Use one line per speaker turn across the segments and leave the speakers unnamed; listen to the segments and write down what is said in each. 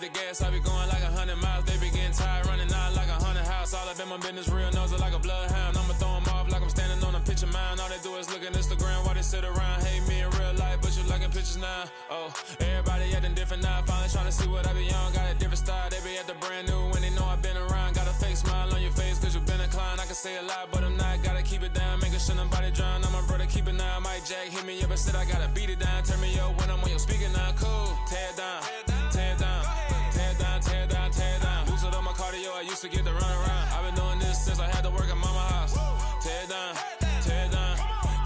The gas, I be going like 100 miles. They be getting tired, running out like 100 house. All up in my business, real nose like a bloodhound. I'ma throw them off like I'm standing on a picture mound. All they do is look at Instagram while they sit around. Hate me in real life, but you liking pictures now. Oh, everybody acting different now. Finally trying to see what I be on. Got a different style, they be at the brand new when they know I've been around. Got a fake smile on your face cause you been inclined. I can say a lot, but I'm not. Gotta keep it down, making sure nobody drown. I'm my brother, keep it now. Mike Jack hit me up and said I gotta beat it down. Turn me up when I'm on your speaker now. Cool, tear it down, tear it down. Tear down, tear down, tear down. Boosted up my cardio, I used to get to run around. I've been doing this since I had to work at mama house. Tear down, tear down,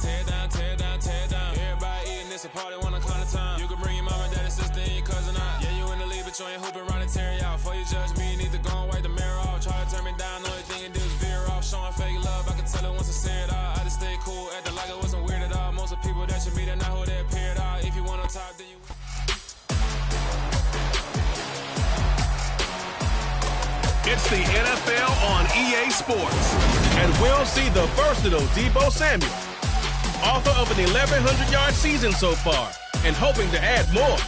tear down, tear down, tear down. Everybody eating this a party, one o'clock of time. You can bring your mama, daddy, sister, and your cousin out. Yeah, you in the league, but you ain't hooping around and tear out. Before you judge me, you need to go and wipe the mirror off. Try to turn me down, only thing you do is veer off. Showing fake love, I can tell it once I say it all. I just stay cool, acting like it wasn't weird at all. Most of the people that you meet are not who they appear at all. If you want on top, then you...
It's the NFL on EA Sports. And we'll see the versatile Deebo Samuel, author of an 1,100-yard season so far, and hoping to add more.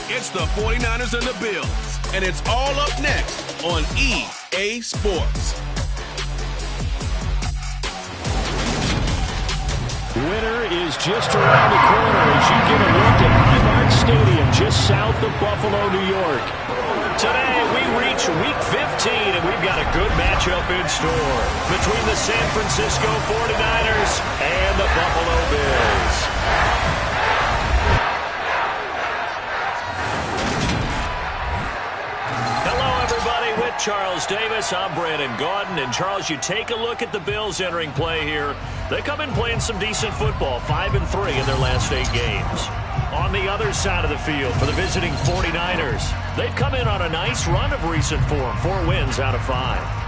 It's the 49ers and the Bills, and it's all up next on EA Sports.
Winter is just around the corner as you get a look at Highmark Stadium just south of Buffalo, New York. Today we reach Week 15 and we've got a good matchup in store between the San Francisco 49ers and the Buffalo Bills. With Charles Davis, I'm Brandon Gaudin. And Charles, you take a look at the Bills entering play here. They come in playing some decent football, 5-3 in their last 8 games. On the other side of the field for the visiting 49ers, they've come in on a nice run of recent form, 4 wins out of 5.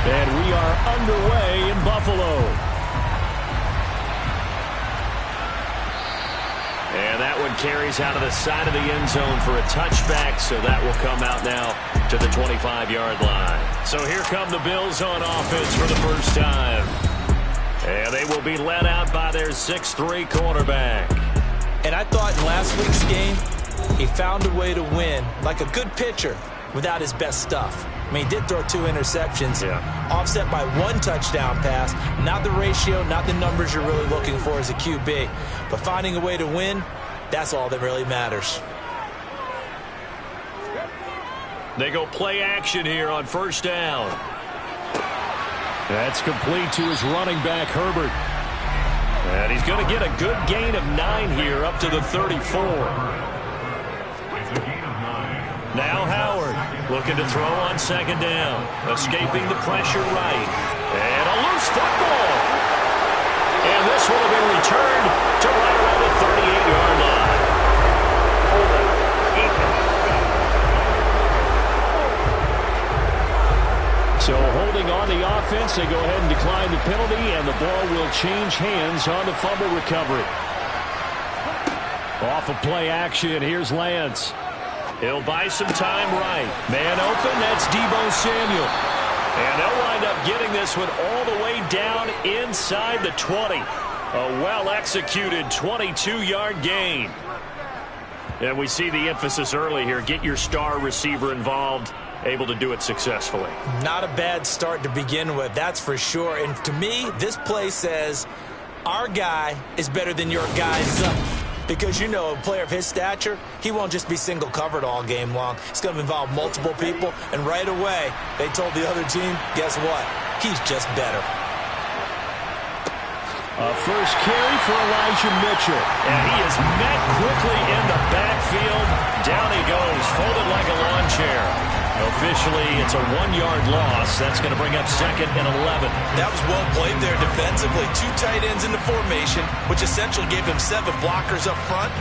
And we are underway in Buffalo. And that one carries out of the side of the end zone for a touchback, so that will come out now to the 25-yard line. So here come the Bills on offense for the first time. And they will be led out by their 6'3" quarterback.
And I thought in last week's game, he found a way to win, like a good pitcher, without his best stuff. I mean, he did throw 2 interceptions, offset by 1 touchdown pass. Not the ratio, not the numbers you're really looking for as a QB. But finding a way to win, that's all that really matters.
They go play action here on first down. That's complete to his running back, Herbert. And he's going to get a good gain of 9 here up to the 34. Now Howard looking to throw on second down. Escaping the pressure right. And a loose football. And this will have been returned to right around the 38-yard line. So holding on the offense, they go ahead and decline the penalty, and the ball will change hands on the fumble recovery. Off of play action, here's Lance. He'll buy some time right. Man open, that's Deebo Samuel. And they'll wind up getting this one all the way down inside the 20. A well-executed 22-yard gain. And we see the emphasis early here. Get your star receiver involved. Able to do it successfully.
Not a bad start to begin with, that's for sure. And to me, this play says our guy is better than your guy's because, you know, a player of his stature, he won't just be single covered all game long. It's going to involve multiple people. And right away, they told the other team, guess what? He's just better.
A first carry for Elijah Mitchell. And he is met quickly in the backfield. Down he goes, folded like a lawn chair. Officially, it's a 1-yard loss. That's going to bring up 2nd and 11.
That was well played there defensively. 2 tight ends in the formation, which essentially gave them 7 blockers up front.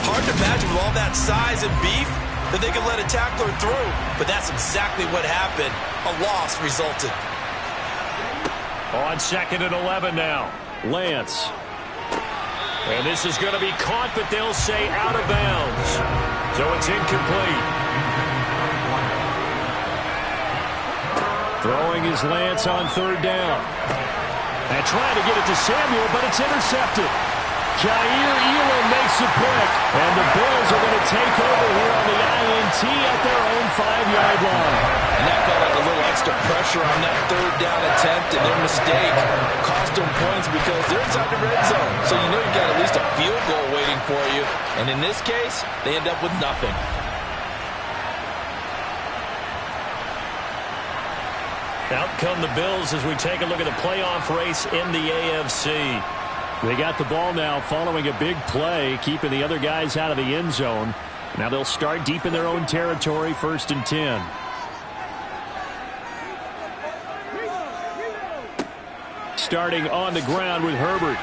Hard to imagine with all that size and beef that they could let a tackler through. But that's exactly what happened. A loss resulted.
On 2nd and 11 now. Lance. And this is going to be caught, but they'll say out of bounds. So it's incomplete. Throwing is Lance on 3rd down. And trying to get it to Samuel, but it's intercepted. Jair Elam makes the pick. And the Bills are going to take over here on the INT at their own 5-yard line.
And that felt like a little extra pressure on that 3rd down attempt, and their mistake cost them points because they're inside the red zone. So you know you've got at least a field goal waiting for you. And in this case, they end up with nothing.
Out come the Bills as we take a look at the playoff race in the AFC. They got the ball now following a big play, keeping the other guys out of the end zone. Now they'll start deep in their own territory, 1st and 10. Starting on the ground with Herbert.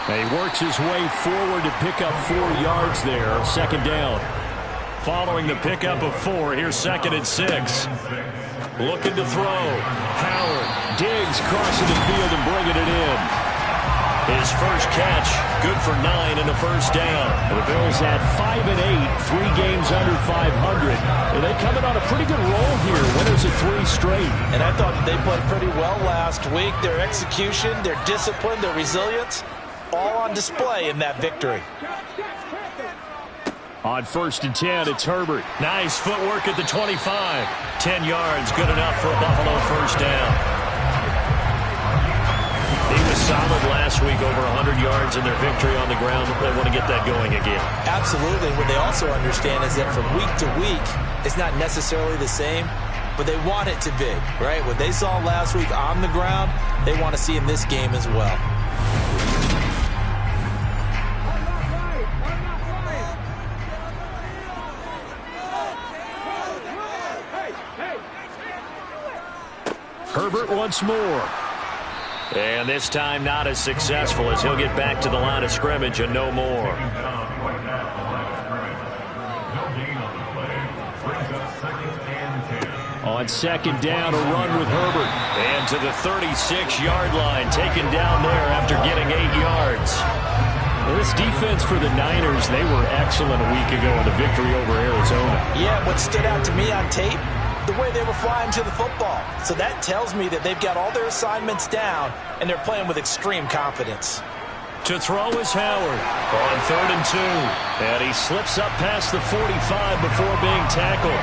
And he works his way forward to pick up 4 yards there, 2nd down. Following the pickup of 4, here's 2nd and 6. Looking to throw. Howard. Diggs crossing the field and bringing it in. His first catch, good for 9 and a 1st down. The Bills had 5 and 8, 3 games under 500. And they come in on a pretty good roll here. Winners of 3 straight.
And I thought that they played pretty well last week. Their execution, their discipline, their resilience, all on display in that victory.
On 1st and 10, it's Herbert. Nice footwork at the 25. 10 yards, good enough for a Buffalo 1st down. He was solid last week, over 100 yards in their victory on the ground. They want to get that going again.
Absolutely. What they also understand is that from week to week, it's not necessarily the same, but they want it to be, right? What they saw last week on the ground, they want to see in this game as well.
Herbert once more. And this time not as successful as he'll get back to the line of scrimmage and no more. On 2nd down, a run with Herbert. And to the 36-yard line, taken down there after getting 8 yards. This defense for the Niners, they were excellent a week ago in the victory over Arizona.
Yeah, what stood out to me on tape, the way they were flying to the football. So that tells me that they've got all their assignments down, and they're playing with extreme confidence.
To throw is Howard on 3rd and 2. And he slips up past the 45 before being tackled.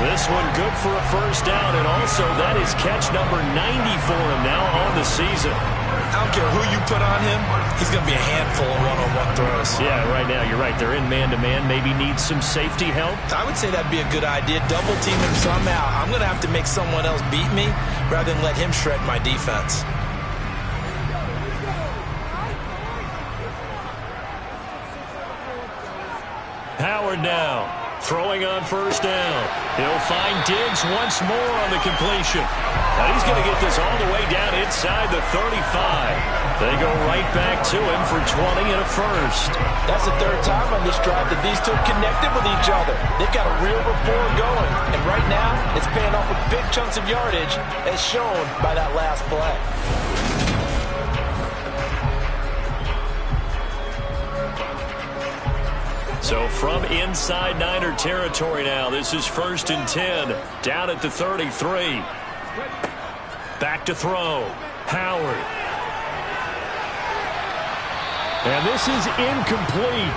This one good for a 1st down, and also that is catch number 90 for him now on the season.
I don't care who you put on him, he's going to be a handful of one-on-one throws.
Yeah, right now you're right. They're in man-to-man. Maybe needs some safety help.
I would say that'd be a good idea. Double team him somehow. I'm going to have to make someone else beat me rather than let him shred my defense.
Howard now. Throwing on 1st down. He'll find Diggs once more on the completion. Now he's going to get this all the way down inside the 35. They go right back to him for 20 and a 1st.
That's the 3rd time on this drive that these two have connected with each other. They've got a real rapport going. And right now, it's paying off with big chunks of yardage as shown by that last play.
So from inside Niner territory now, this is 1st and 10, down at the 33. Back to throw. Howard. And this is incomplete.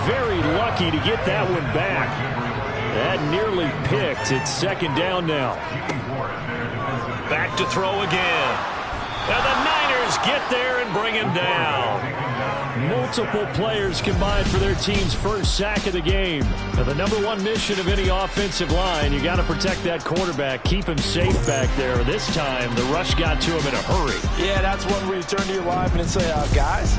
Very lucky to get that one back. That nearly picked. It's 2nd down now. Back to throw again. And the Niners get there and bring him down. Multiple players combined for their team's first sack of the game. Now, the #1 mission of any offensive line, you got to protect that quarterback, keep him safe back there. This time, the rush got to him in a hurry.
Yeah, that's one where you turn to your lineman and say, guys,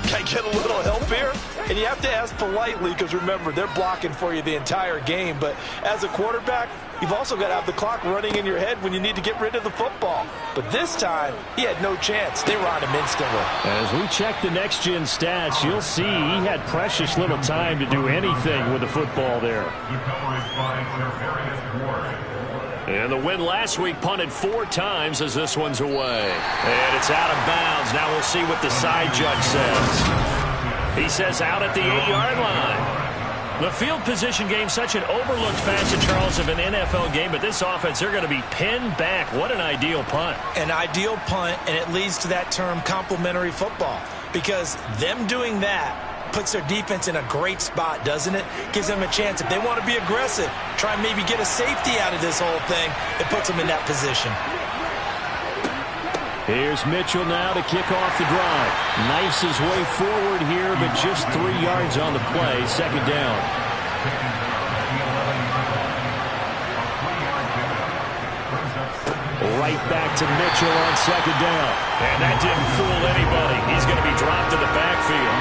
can I get a little help here? And you have to ask politely because, remember, they're blocking for you the entire game. But as a quarterback, you've also got to have the clock running in your head when you need to get rid of the football. But this time, he had no chance. They were on him instantly.
As we check the next-gen stats, you'll see he had precious little time to do anything with the football there. And the win last week punted 4 times as this one's away. And it's out of bounds. Now we'll see what the side judge says. He says out at the 8-yard line. The field position game, such an overlooked facet, Charles, of an NFL game, but this offense, they're going to be pinned back. What an ideal punt.
An ideal punt, and it leads to that term complementary football, because them doing that puts their defense in a great spot, doesn't it? Gives them a chance. If they want to be aggressive, try and maybe get a safety out of this whole thing, it puts them in that position.
Here's Mitchell now to kick off the drive. Knifes his way forward here, but just 3 yards on the play. Second down. Right back to Mitchell on second down. And that didn't fool anybody. He's going to be dropped in the backfield.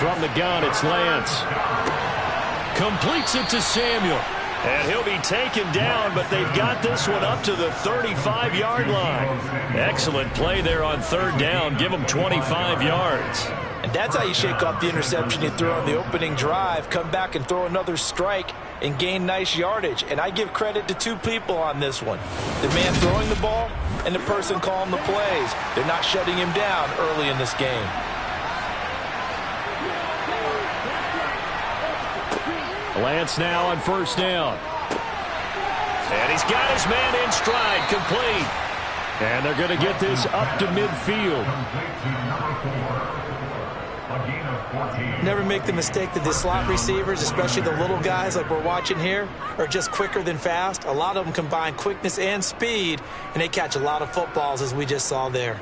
From the gun, it's Lance. Completes it to Samuel. And he'll be taken down, but they've got this one up to the 35-yard line. Excellent play there on third down. Give them 25 yards.
And that's how you shake off the interception you threw on the opening drive. Come back and throw another strike and gain nice yardage. And I give credit to 2 people on this one. The man throwing the ball and the person calling the plays. They're not shutting him down early in this game.
Lance now on first down. And he's got his man in stride, complete. And they're going to get this up to midfield.
Never make the mistake that the slot receivers, especially the little guys like we're watching here, are just quicker than fast. A lot of them combine quickness and speed, and they catch a lot of footballs, as we just saw there.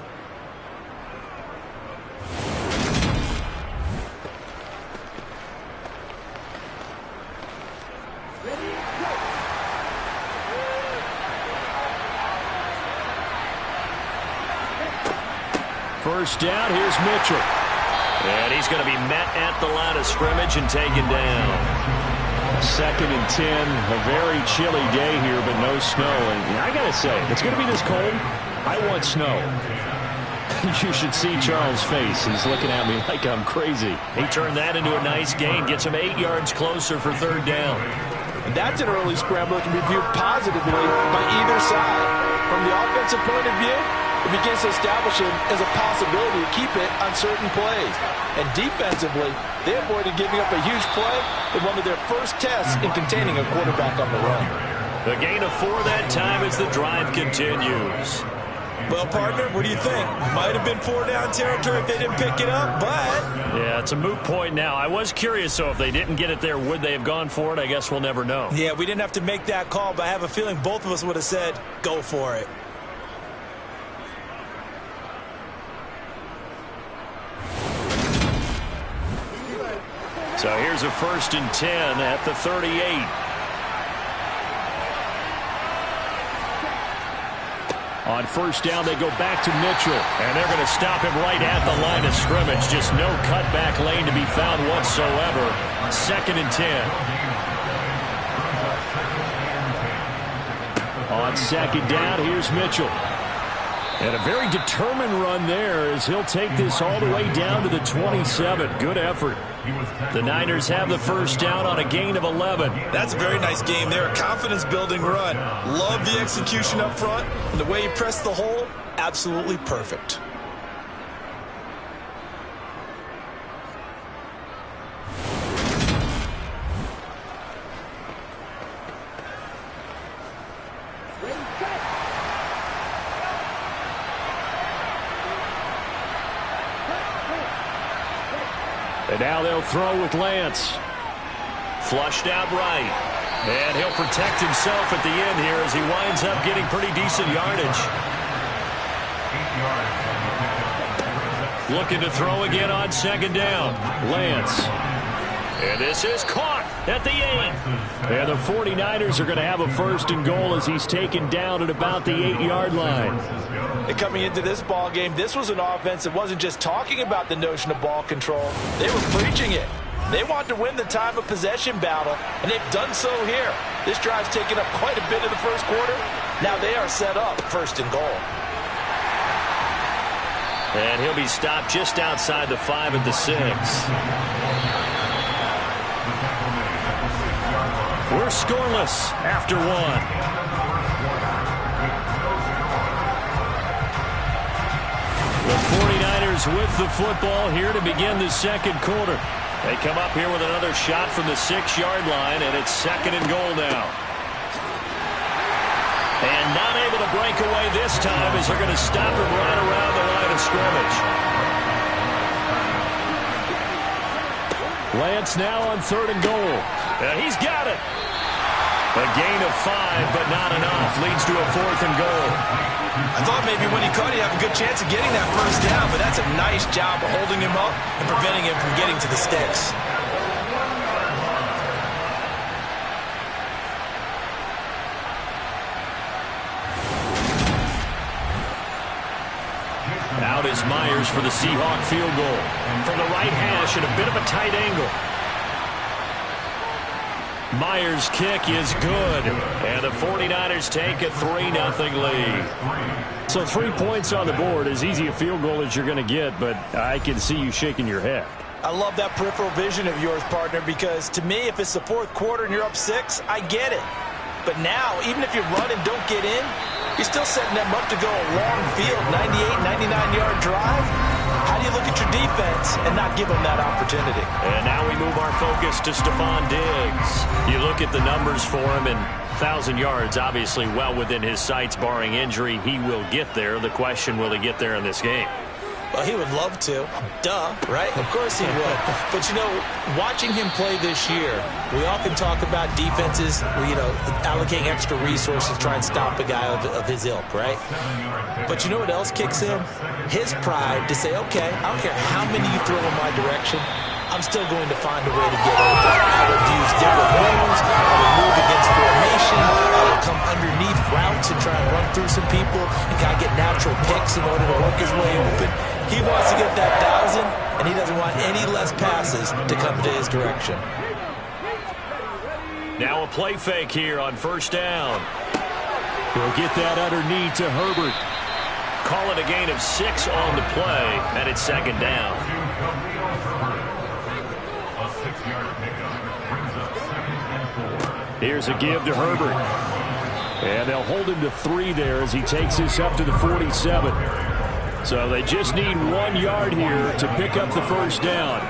First down, here's Mitchell. And he's going to be met at the line of scrimmage and taken down. 2nd and 10, a very chilly day here, but no snow. And I got to say, if it's going to be this cold, I want snow. You should see Charles' face. He's looking at me like I'm crazy. He turned that into a nice gain, gets him 8 yards closer for third down.
And that's an early scramble that can be viewed positively by either side. From the offensive point of view, it begins to establish him as a possibility to keep it on certain plays. And defensively, they avoided giving up a huge play in one of their first tests in containing a quarterback on the run.
The gain of 4 that time as the drive continues.
Well, partner, what do you think? Might have been 4-down territory if they didn't pick it up, but...
Yeah, it's a moot point now. I was curious, so if they didn't get it there, would they have gone for it? I guess we'll never know.
Yeah, we didn't have to make that call, but I have a feeling both of us would have said, go for it.
So here's a 1st and 10 at the 38. On first down, they go back to Mitchell, and they're going to stop him right at the line of scrimmage. Just no cutback lane to be found whatsoever. 2nd and 10. On second down, here's Mitchell. And a very determined run there as he'll take this all the way down to the 27. Good effort. The Niners have the first down on a gain of 11.
That's a very nice game there. A confidence-building run. Love the execution up front. And the way he pressed the hole, absolutely perfect.
And now they'll throw with Lance. Flushed out right. And he'll protect himself at the end here as he winds up getting pretty decent yardage. Looking to throw again on second down. Lance. And this is caught at the 8. And the 49ers are going to have a first and goal as he's taken down at about the 8-yard line.
And coming into this ball game, this was an offense that wasn't just talking about the notion of ball control. They were preaching it. They wanted to win the time of possession battle, and they've done so here. This drive's taken up quite a bit of the first quarter. Now they are set up first and goal.
And he'll be stopped just outside the 5 at the 6. We're scoreless after 1. The 49ers with the football here to begin the second quarter. They come up here with another shot from the 6-yard line, and it's second and goal now. And not able to break away this time as they're going to stop him right around the line of scrimmage. Lance now on third and goal. And he's got it. A gain of 5, but not enough. Leads to a fourth and goal.
I thought maybe when he caught, he'd have a good chance of getting that first down, but that's a nice job of holding him up and preventing him from getting to the sticks.
Out is Myers for the Seahawk field goal. From the right hash at a bit of a tight angle. Myers' kick is good. And the 49ers take a 3-0 lead. So 3 points on the board, as easy a field goal as you're going to get, but I can see you shaking your head.
I love that peripheral vision of yours, partner, because to me, if it's the fourth quarter and you're up 6, I get it. But now, even if you run and don't get in, you're still setting them up to go a long field, 98, 99-yard drive. How do you look at your defense and not give them that opportunity?
And now we move our focus to Stephon Diggs. You look at the numbers for him, and 1,000 yards, obviously well within his sights, barring injury. He will get there. The question, will he get there in this game?
Well, he would love to. Duh, right? Of course he would. But, you know, watching him play this year, we often talk about defenses, allocating extra resources to try and stop a guy of his ilk, right? But you know what else kicks in? His pride to say, okay, I don't care how many you throw in my direction, I'm still going to find a way to get open. I would use different moves. I would move against formation. I would come underneath routes and try and run through some people and kind of get natural picks in order to work his way open. He wants to get that 1,000, and he doesn't want any less passes to come to his direction.
Now a play fake here on first down. He'll get that underneath to Herbert. Call it a gain of 6 on the play, and it's second down. Here's a give to Herbert. And they'll hold him to 3 there as he takes this up to the 47. So they just need 1 yard here to pick up the first down.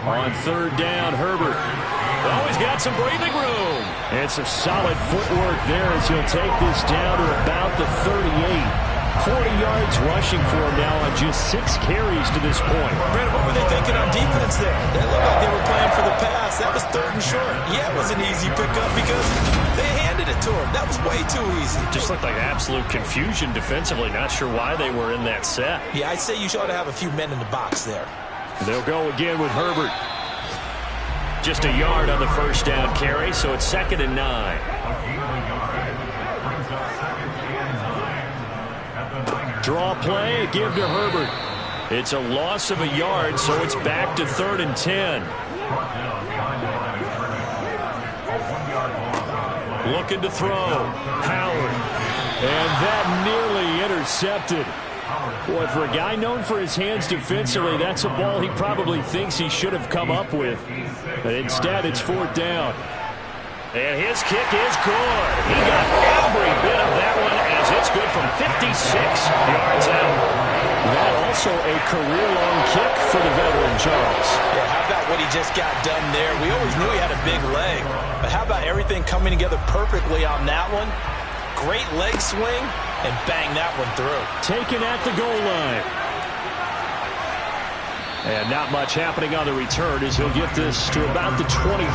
On third down, Herbert. Oh, he's got some breathing room. It's a solid footwork there as he'll take this down to about the 38. 40 yards rushing for him now on just 6 carries to this point.
Brandon, what were they thinking on defense there? They looked like they were playing for the pass. That was third and short. Yeah, it was an easy pickup because they handed it to him. That was way too easy.
Just looked like absolute confusion defensively. Not sure why they were in that set.
Yeah, I'd say you ought to have a few men in the box there.
They'll go again with Herbert. Just a yard on the first down carry, so it's second and 9. Draw play, a give to Herbert. It's a loss of a yard, so it's back to third and 10. Looking to throw. Howard. And that nearly intercepted. Boy, for a guy known for his hands defensively, that's a ball he probably thinks he should have come up with. But instead, it's fourth down. And his kick is good. He got every bit of that one as it's good from 56 yards out. That also a career-long kick for the veteran, Charles.
Yeah, how about what he just got done there? We always knew he had a big leg. But how about everything coming together perfectly on that one? Great leg swing, and bang that one through.
Taken at the goal line. And not much happening on the return as he'll get this to about the 23.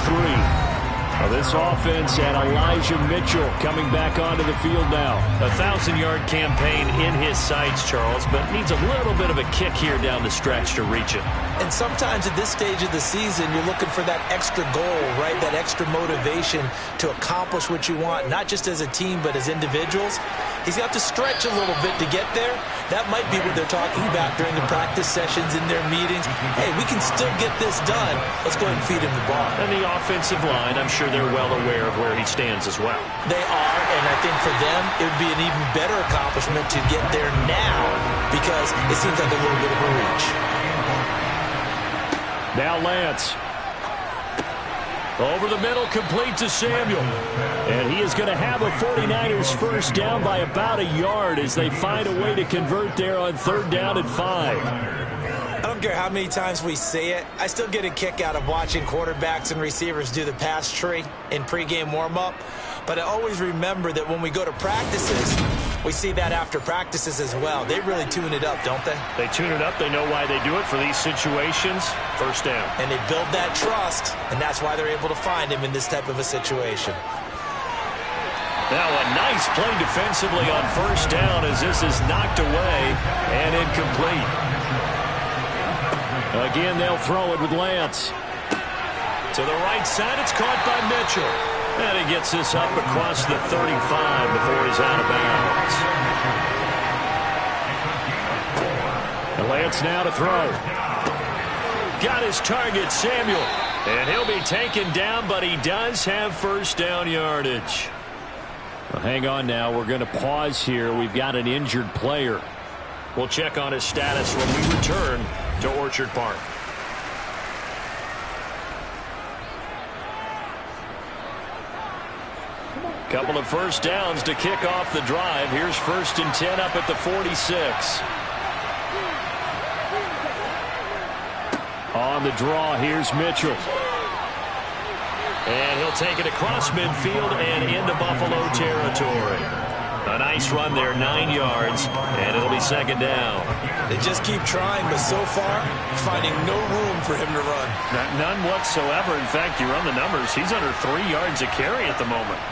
Well, this offense and Elijah Mitchell coming back onto the field now. A 1,000-yard campaign in his sights, Charles, but needs a little bit of a kick here down the stretch to reach it.
And sometimes at this stage of the season, you're looking for that extra goal, right? That extra motivation to accomplish what you want, not just as a team, but as individuals. He's got to stretch a little bit to get there. That might be what they're talking about during the practice sessions, in their meetings. Hey, we can still get this done. Let's go ahead and feed him the ball.
And the offensive line, I'm sure they're well aware of where he stands as well.
They are, and I think for them, it would be an even better accomplishment to get there now, because it seems like a little bit of a reach.
Now Lance. Over the middle, complete to Samuel. And he is going to have a 49ers first down by about a yard as they find a way to convert there on 3rd down and 5.
I don't care how many times we say it, I still get a kick out of watching quarterbacks and receivers do the pass tree in pregame warm-up. But I always remember that when we go to practices, we see that after practices as well. They really tune it up, don't they?
They tune it up. They know why they do it for these situations. First down.
And they build that trust, and that's why they're able to find him in this type of a situation.
Now a nice play defensively on first down as this is knocked away and incomplete. Again, they'll throw it with Lance. To the right side, it's caught by Mitchell. And he gets this up across the 35 before he's out of bounds. And Lance now to throw. Got his target, Samuel. And he'll be taken down, but he does have first down yardage. Well, hang on now. We're going to pause here. We've got an injured player. We'll check on his status when we return to Orchard Park. Couple of first downs to kick off the drive. Here's 1st and 10 up at the 46. On the draw, here's Mitchell. And he'll take it across midfield and into Buffalo territory. A nice run there, 9 yards, and it'll be 2nd down.
They just keep trying, but so far, finding no room for him to run.
None whatsoever. In fact, you run the numbers, he's under 3 yards a carry at the moment.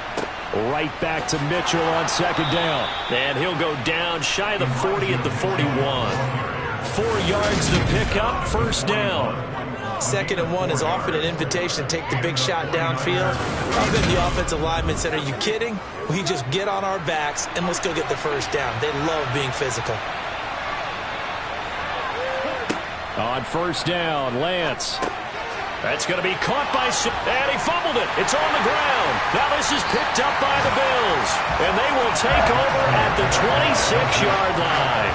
Right back to Mitchell on 2nd down. And he'll go down shy of the 40 at the 41. 4 yards to pick up, first down.
2nd and 1 is often an invitation to take the big shot downfield. I bet the offensive lineman said, are you kidding? We just get on our backs and let's go get the first down. They love being physical.
On first down, Lance. That's going to be caught by... And he fumbled it. It's on the ground. Now this is picked up by the Bills. And they will take over at the 26-yard line.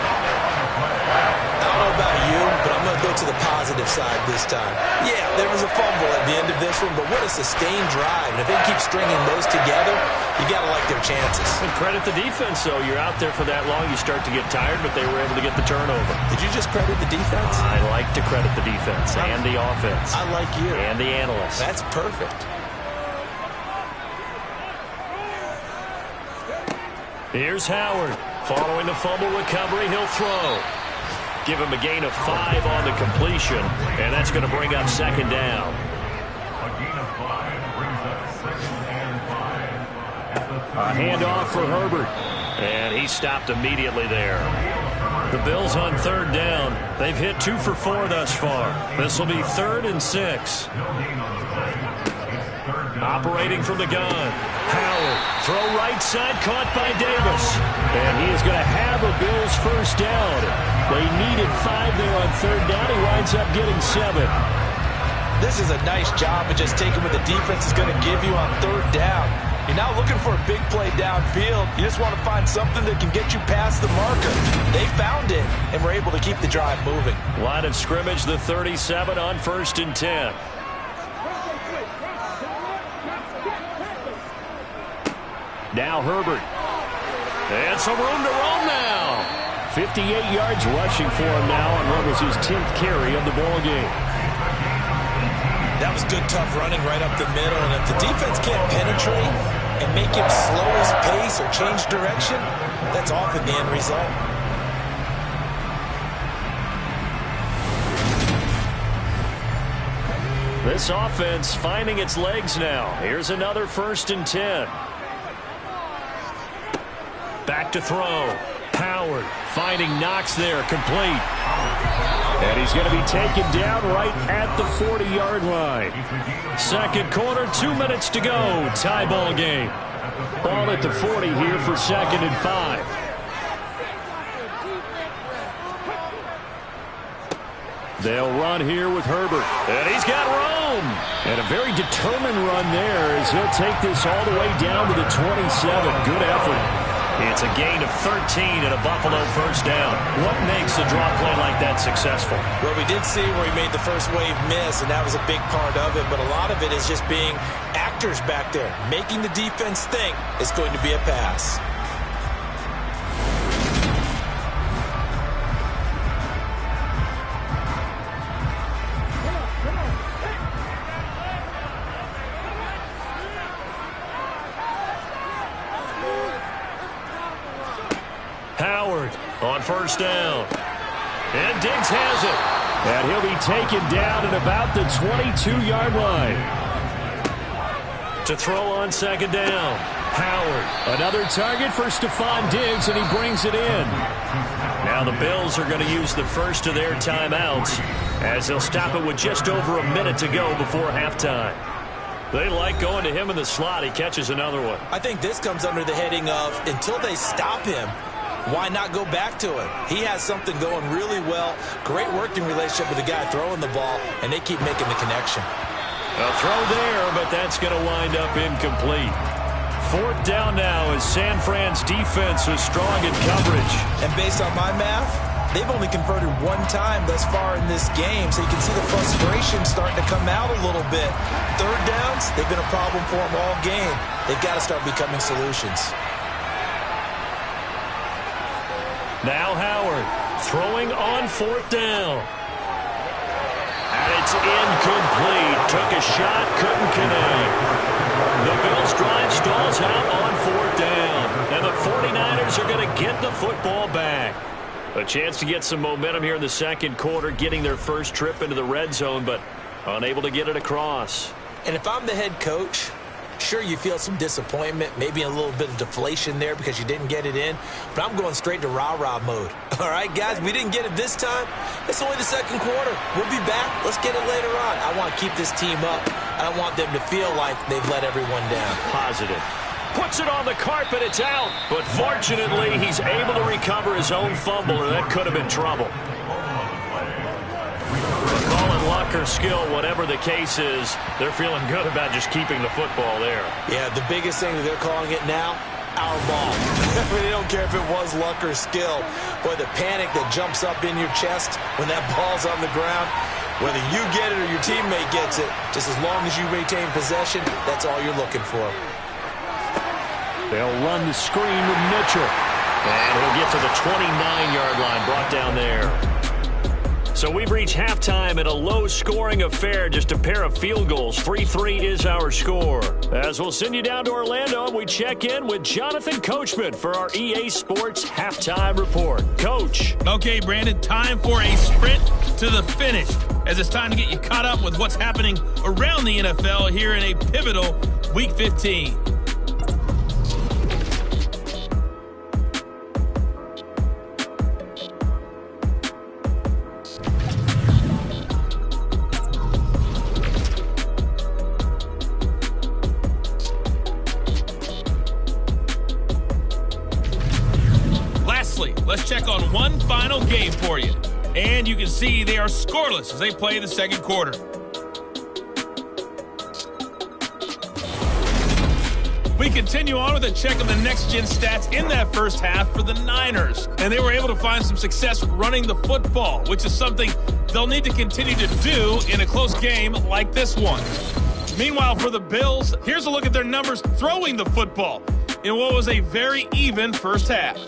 I don't know about you, but I'm going to go to the positive side this time. Yeah, there was a fumble at the end of this one, but what a sustained drive. And if they keep stringing those together, you got to like their chances.
And credit the defense, though. You're out there for that long, you start to get tired, but they were able to get the turnover.
Did you just credit the defense?
I like to credit the defense and the offense.
I like you.
And the analysts.
That's perfect.
Here's Howard. Following the fumble recovery, he'll throw. Give him a gain of 5 on the completion, and that's going to bring up 2nd down. A handoff for Herbert, and he stopped immediately there. The Bills on 3rd down. They've hit 2 for 4 thus far. This will be 3rd and 6. Operating from the gun. Howard, throw right side, caught by Davis. And he is going to have a Bills first down. They needed 5 there on 3rd down. He winds up getting 7.
This is a nice job of just taking what the defense is going to give you on 3rd down. You're not looking for a big play downfield. You just want to find something that can get you past the marker. They found it, and were able to keep the drive moving.
Line of scrimmage, the 37 on 1st and 10. Now Herbert. And some room to roam now. 58 yards rushing for him now on what was his 10th carry of the ball game.
That was good, tough running right up the middle. And if the defense can't penetrate and make him slow his pace or change direction, that's often the end result.
This offense finding its legs now. Here's another 1st and 10. Back to throw. Howard finding Knox there, complete. And he's going to be taken down right at the 40-yard line. Second quarter, 2 minutes to go. Tie ball game. Ball at the 40 here for 2nd and 5. They'll run here with Herbert. And he's got room. And a very determined run there as he'll take this all the way down to the 27. Good effort. It's a gain of 13 and a Buffalo first down. What makes a draw play like that successful?
Well, we did see where he made the first wave miss, and that was a big part of it. But a lot of it is just being actors back there, making the defense think it's going to be a pass.
Howard on first down. And Diggs has it. And he'll be taken down at about the 22-yard line. To throw on second down. Howard. Another target for Stephon Diggs, and he brings it in. Now the Bills are going to use the first of their timeouts as they'll stop it with just over a minute to go before halftime. They like going to him in the slot. He catches another one.
I think this comes under the heading of until they stop him, why not go back to him? He has something going really well. Great working relationship with the guy throwing the ball, and they keep making the connection.
A throw there, but that's going to wind up incomplete. Fourth down now as San Fran's defense is strong in coverage.
And based on my math, they've only converted one time thus far in this game, so you can see the frustration starting to come out a little bit. Third downs, they've been a problem for them all game. They've got to start becoming solutions.
Now Howard throwing on fourth down. And it's incomplete. Took a shot, couldn't connect. The Bills drive stalls out on fourth down. And the 49ers are going to get the football back. A chance to get some momentum here in the second quarter, getting their first trip into the red zone, but unable to get it across.
And if I'm the head coach, sure, you feel some disappointment, maybe a little bit of deflation there because you didn't get it in, but I'm going straight to rah-rah mode. All right, guys, we didn't get it this time. It's only the second quarter. We'll be back. Let's get it later on. I want to keep this team up. I don't want them to feel like they've let everyone down.
Positive. Puts it on the carpet. It's out. But fortunately, he's able to recover his own fumble, or that could have been trouble. Calling luck or skill, whatever the case is, they're feeling good about just keeping the football there.
Yeah, the biggest thing that they're calling it now, our ball. They don't care if it was luck or skill. Boy, the panic that jumps up in your chest when that ball's on the ground, whether you get it or your teammate gets it, just as long as you retain possession, that's all you're looking for.
They'll run the screen with Mitchell. And he'll get to the 29-yard line, brought down there. So we've reached halftime in a low-scoring affair, just a pair of field goals. 3-3 is our score. As we'll send you down to Orlando, and we check in with Jonathan Coachman for our EA Sports Halftime Report. Coach.
Okay, Brandon, time for a sprint to the finish, as it's time to get you caught up with what's happening around the NFL here in a pivotal Week 15. Let's check on one final game for you. And you can see they are scoreless as they play the second quarter. We continue on with a check of the next-gen stats in that first half for the Niners. And they were able to find some success running the football, which is something they'll need to continue to do in a close game like this one. Meanwhile, for the Bills, here's a look at their numbers throwing the football in what was a very even first half.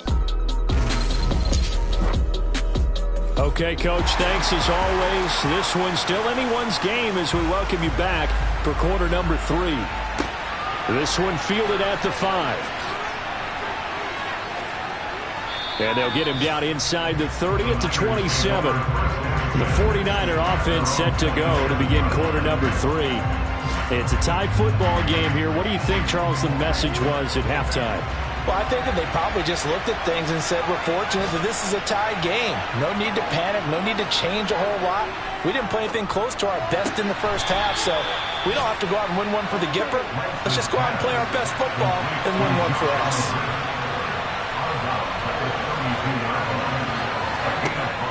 Okay, Coach, thanks as always. This one's still anyone's game as we welcome you back for quarter number 3. This one fielded at the 5. And they'll get him down inside the 30 at the 27. The 49er offense set to go to begin quarter number 3. It's a tied football game here. What do you think, Charles, the message was at halftime?
Well, I think that they probably just looked at things and said, we're fortunate that this is a tie game. No need to panic, no need to change a whole lot. We didn't play anything close to our best in the first half, so we don't have to go out and win one for the Gipper. Let's just go out and play our best football and win one for us.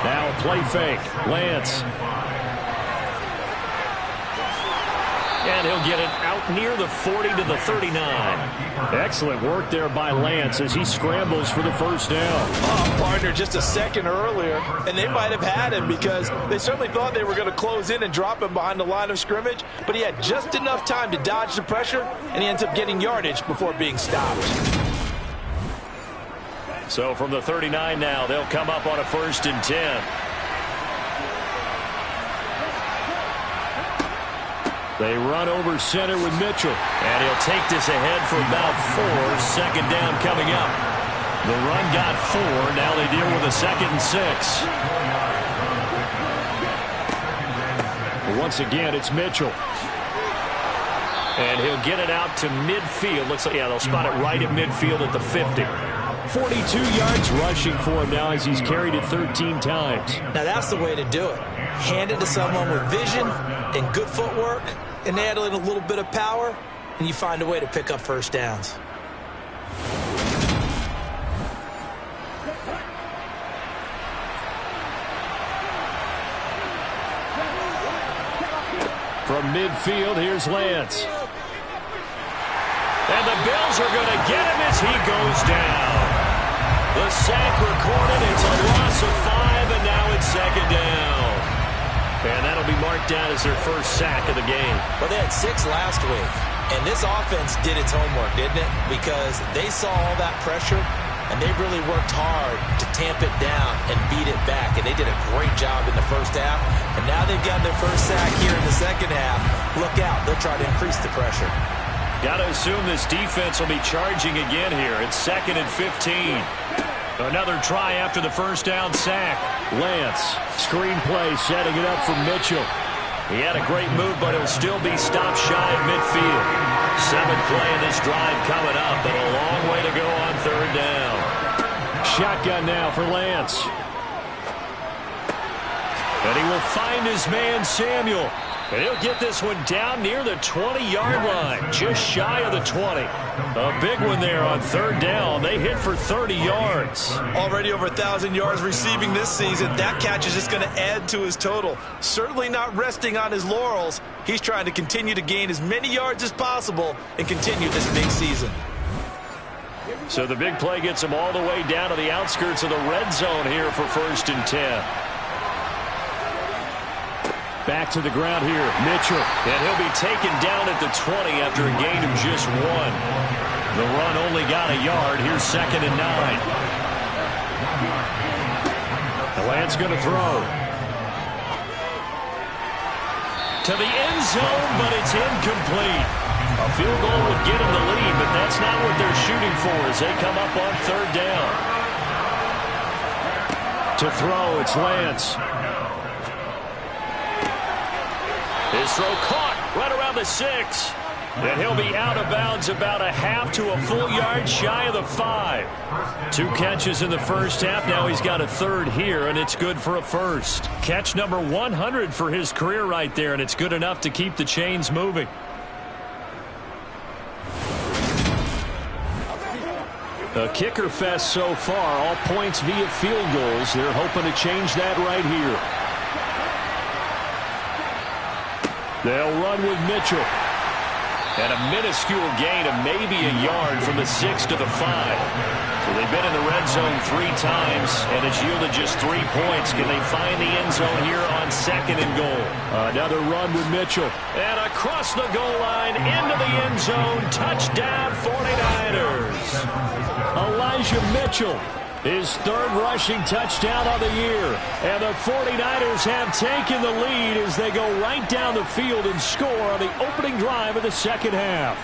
Now a play fake. Lance. And he'll get it out near the 40 to the 39. Excellent work there by Lance as he scrambles for the first down.
Oh, partner, just a second earlier, and they might have had him because they certainly thought they were going to close in and drop him behind the line of scrimmage, but he had just enough time to dodge the pressure, and he ends up getting yardage before being stopped.
So from the 39 now, they'll come up on a 1st and 10. They run over center with Mitchell. And he'll take this ahead for about 4. Second down coming up. The run got 4. Now they deal with a 2nd and 6. Once again, it's Mitchell. And he'll get it out to midfield. Looks like, yeah, they'll spot it right at midfield at the 50. 42 yards rushing for him now as he's carried it 13 times.
Now that's the way to do it. Hand it to someone with vision and good footwork, and add in a little bit of power, and you find a way to pick up first downs.
From midfield, here's Lance. And the Bills are going to get him as he goes down. The sack recorded. It's a loss of 5, and now it's 2nd down. And that'll be marked down as their first sack of the game.
Well, they had 6 last week, and this offense did its homework, didn't it? Because they saw all that pressure, and they really worked hard to tamp it down and beat it back, and they did a great job in the first half. And now they've got their first sack here in the second half. Look out. They'll try to increase the pressure.
Got to assume this defense will be charging again here. It's 2nd and 15. Another try after the first down sack. Lance, screenplay, setting it up for Mitchell. He had a great move, but he'll still be stopped shy of midfield. 7th play in this drive coming up, but a long way to go on 3rd down. Shotgun now for Lance. And he will find his man, Samuel. And he'll get this one down near the 20-yard line, just shy of the 20. A big one there on 3rd down. They hit for 30 yards.
Already over 1,000 yards receiving this season. That catch is just going to add to his total. Certainly not resting on his laurels. He's trying to continue to gain as many yards as possible and continue this big season.
So the big play gets him all the way down to the outskirts of the red zone here for 1st and 10. Back to the ground here, Mitchell. And he'll be taken down at the 20 after a gain of just 1. The run only got a yard. Here's 2nd and 9. The Lance going to throw. To the end zone, but it's incomplete. A field goal would get him the lead, but that's not what they're shooting for as they come up on 3rd down. To throw, it's Lance. His throw caught right around the 6. And he'll be out of bounds about a half to a full yard shy of the 5. 2 catches in the first half. Now he's got a 3rd here, and it's good for a 1st. Catch number 100 for his career right there, and it's good enough to keep the chains moving. A kicker fest so far. All points via field goals. They're hoping to change that right here. They'll run with Mitchell. And a minuscule gain of maybe a yard from the 6 to the 5. So they've been in the red zone 3 times, and it's yielded just 3 points. Can they find the end zone here on 2nd and goal? Another run with Mitchell. And across the goal line, into the end zone. Touchdown, 49ers. Elijah Mitchell. His 3rd rushing touchdown of the year. And the 49ers have taken the lead as they go right down the field and score on the opening drive of the second half.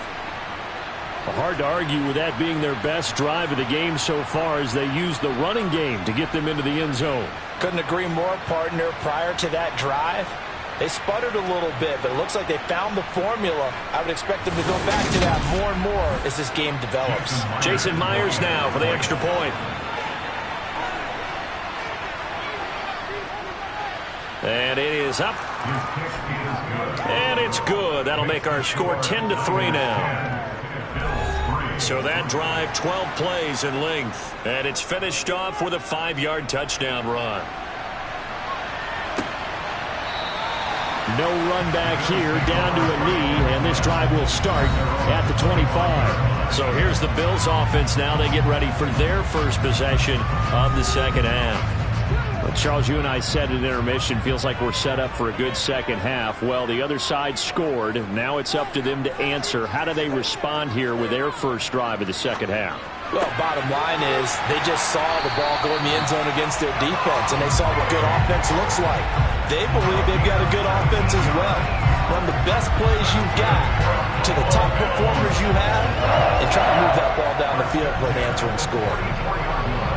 Hard to argue with that being their best drive of the game so far as they use the running game to get them into the end zone.
Couldn't agree more, partner. Prior to that drive, They sputtered a little bit, but it looks like they found the formula. I would expect them to go back to that more and more as this game develops.
Jason Myers now for the extra point. And it is up. And it's good. That'll make our score 10-3 now. So that drive, 12 plays in length. And it's finished off with a 5-yard touchdown run. No run back here, down to a knee, and this drive will start at the 25. So here's the Bills offense now. They get ready for their first possession of the second half. Well, Charles, you and I said at intermission, feels like we're set up for a good second half. Well, the other side scored. Now it's up to them to answer. How do they respond here with their first drive of the second half?
Well, bottom line is they just saw the ball go in the end zone against their defense, and they saw what good offense looks like. They believe they've got a good offense as well. Run the best plays you've got to the top performers you have and try to move that ball down the field for an answering score.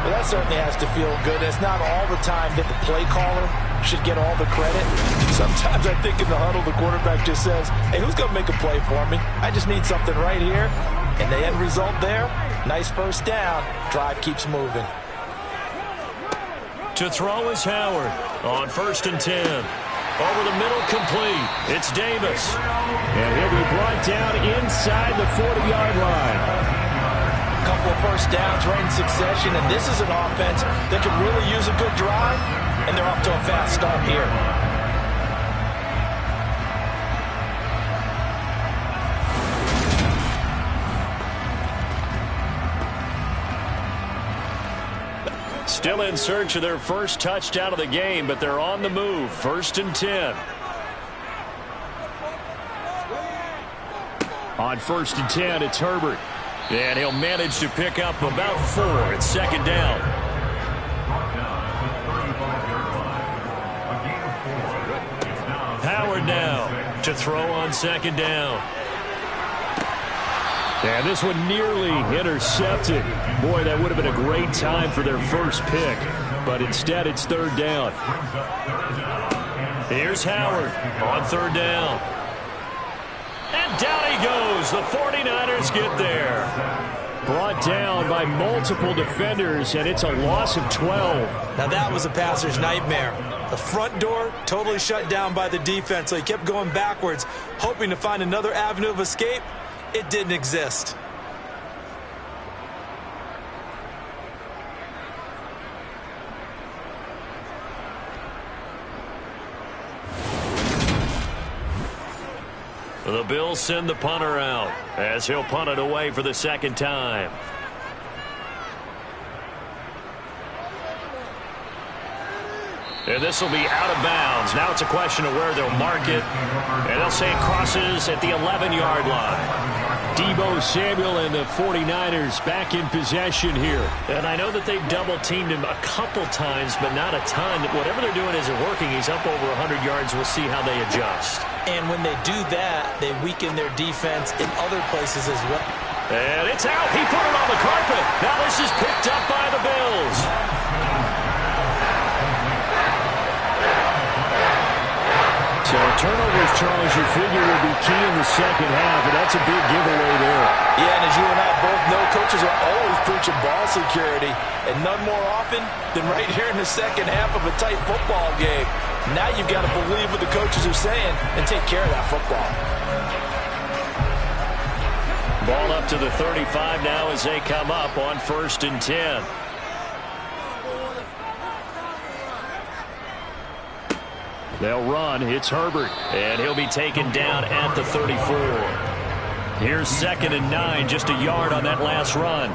But that certainly has to feel good. It's not all the time that the play caller should get all the credit. Sometimes I think in the huddle the quarterback just says, hey, who's going to make a play for me? I just need something right here. And the end result there, nice first down. Drive keeps moving.
To throw is Howard on 1st and 10. Over the middle, complete. It's Davis. And he'll be brought down inside the 40-yard line.
A couple of first downs right in succession, and this is an offense that could really use a good drive, and they're off to a fast start here.
Still in search of their first touchdown of the game, but they're on the move. 1st and 10. On 1st and 10, it's Herbert. And he'll manage to pick up about 4. It's 2nd down. Howard now to throw on 2nd down. And this one nearly intercepted. Boy, that would have been a great time for their first pick. But instead, it's 3rd down. Here's Howard on 3rd down. And down he goes. The 49ers get there. Brought down by multiple defenders, and it's a loss of 12.
Now that was a passer's nightmare. The front door totally shut down by the defense, so he kept going backwards, hoping to find another avenue of escape. It didn't exist.
The Bills send the punter out as he'll punt it away for the 2nd time. And this will be out of bounds. Now it's a question of where they'll mark it. And they'll say it crosses at the 11-yard line. Deebo Samuel and the 49ers back in possession here. And I know that they've double-teamed him a couple times, but not a ton. Whatever they're doing isn't working. He's up over 100 yards. We'll see how they adjust.
And when they do that, they weaken their defense in other places as well.
And it's out. He put it on the carpet. Now this is picked up by the Bills. So turnovers, Charles, you figure will be key in the second half, and that's a big giveaway there.
Yeah, and as you and I both know, coaches are always preaching ball security, and none more often than right here in the second half of a tight football game. Now you've got to believe what the coaches are saying and take care of that football.
Ball up to the 35 now as they come up on 1st and 10. They'll run. It's Herbert. And he'll be taken down at the 34. Here's 2nd and 9. Just a yard on that last run.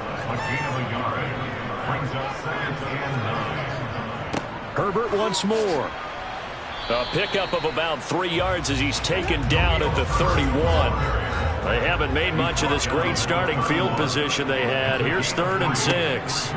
Herbert once more. A pickup of about 3 yards as he's taken down at the 31. They haven't made much of this great starting field position they had. Here's 3rd and 6.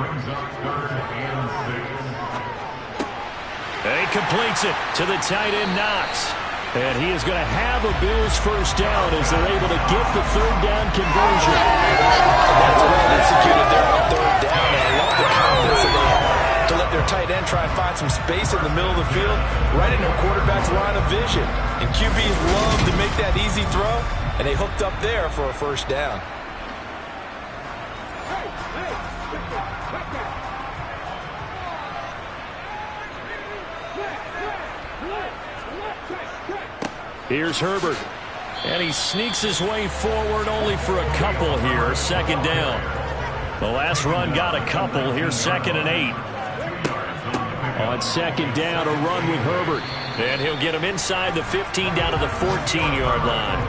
And he completes it to the tight end, Knox. And he is going to have a Bills first down as they're able to get the 3rd down conversion.
That's well executed there on 3rd down, and I love the confidence that they have to let their tight end try and find some space in the middle of the field, right in their quarterback's line of vision. And QBs love to make that easy throw, and they hooked up there for a first down.
Here's Herbert. And he sneaks his way forward only for a couple here. Second down. The last run got a couple. Here's 2nd and 8. On second down, a run with Herbert. And he'll get him inside the 15 down to the 14-yard line.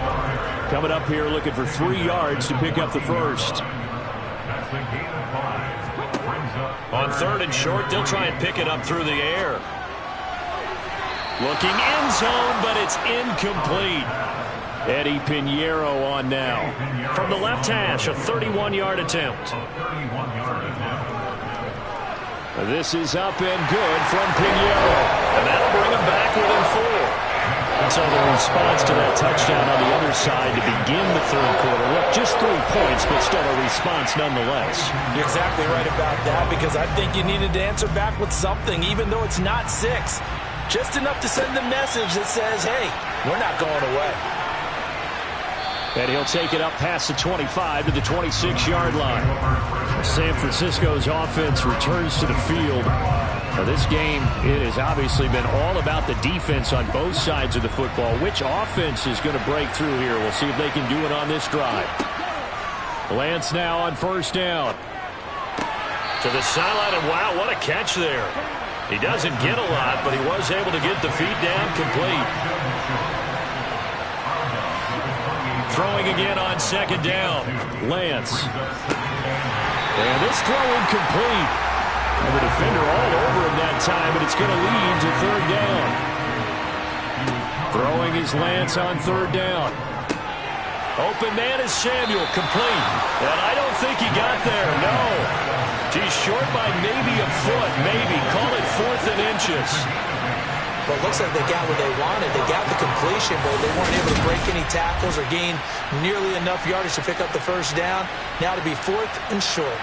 Coming up here looking for 3 yards to pick up the first. On 3rd and short, they'll try and pick it up through the air. Looking end zone, but it's incomplete. Eddie Pinheiro on now. From the left hash, a 31-yard attempt. This is up and good from Pinheiro. And that'll bring him back within 4. So the response to that touchdown on the other side to begin the third quarter. Look, just 3 points, but still a response nonetheless.
You're exactly right about that, because I think you needed to answer back with something, even though it's not 6. Just enough to send a message that says, hey, we're not going away.
And he'll take it up past the 25 to the 26-yard line. San Francisco's offense returns to the field. Now this game, it has obviously been all about the defense on both sides of the football. Which offense is going to break through here? We'll see if they can do it on this drive. Lance now on first down. To the sideline, and wow, what a catch there. He doesn't get a lot, but he was able to get the feet down complete. Throwing again on second down. Lance. And this throw incomplete. And the defender all over him that time, but it's going to lead to 3rd down. Throwing is Lance on 3rd down. Open man is Samuel, complete. And I don't think he got there, no. He's short by maybe a foot, maybe. Call it 4th and inches.
But it looks like they got what they wanted. They got the completion, but they weren't able to break any tackles or gain nearly enough yardage to pick up the first down. Now to be 4th and short.